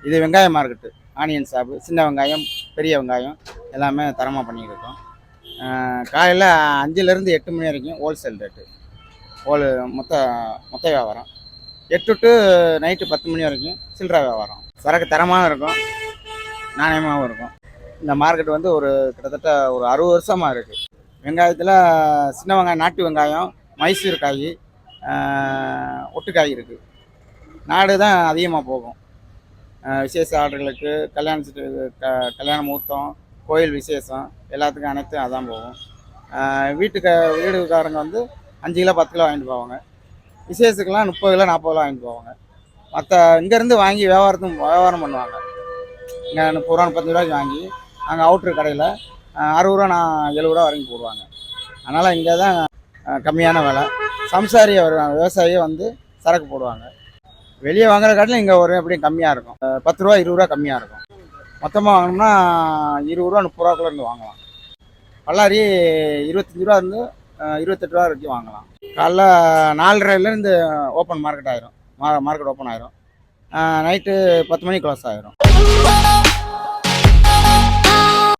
இது வெங்காய market. Onion shop, சின்ன வெங்காயம், பெரிய வெங்காயம் எல்லாமே தரமாக பண்ணிக்கிருக்கோம். காலையில் 5லேருந்து 8 மணி வரைக்கும் ஹோல்சேல் ரேட்டு. ஹோல் மொத்த மொத்த வியாபாரம். 8 டு நைட்டு 10 மணி வரைக்கும் சில்லறை வியாபாரம். சரக்கு தரமாகவும் இருக்கும், நாணயமாகவும் இருக்கும். இந்த மார்க்கெட் வந்து கிட்டத்தட்ட ஒரு 60 வருஷமாக இருக்குது. வெங்காயத்தில் சின்ன வெங்காயம், நாட்டு வெங்காயம், மைசூர் காய், ஒட்டுக்காய் இருக்குது. நாடு தான் அதிகமாக போகும். விசேஷ ஆர்டர்களுக்கு, கல்யாண முகூர்த்தம், கோயில் விசேஷம் எல்லாத்துக்கும் அனைத்தும் அதான் போகும். வீடுக்காரங்க வந்து 5 கிலோ 10 கிலோ வாங்கிட்டு போவாங்க. விசேஷத்துக்கெல்லாம் 30 கிலோ 40 கிலோ வாங்கிட்டு போவாங்க. மற்ற இங்கேருந்து வாங்கி வியாபாரம் பண்ணுவாங்க. இங்கே 30 ரூபா 35 ரூபாய்க்கு வாங்கி அங்கே அவுட்ரு கடையில் 60 ரூபா 70 ரூபா வரைக்கும் போடுவாங்க. அதனால் இங்கே தான் கம்மியான விலை. சம்சாரி விவசாயியை வந்து சரக்கு போடுவாங்க. வெளியே வாங்குற காட்டிலும் இங்கே எப்படியும் கம்மியாக இருக்கும். 10 ரூபா 20 ரூபா கம்மியாக இருக்கும். மொத்தமாக வாங்கினோம்னா 20 ரூபா 30 ரூபாக்குள்ளேருந்து வாங்கலாம். பல்லாரி 25 ரூபா இருந்து 28 ரூபா வரைக்கும் வாங்கலாம். காலைல 4:30லேருந்து ஓப்பன் மார்க்கெட் ஆயிரும். மார்க்கெட் ஓப்பன் ஆயிரும். நைட்டு 10 மணிக்கு க்ளோஸ் ஆயிரும்.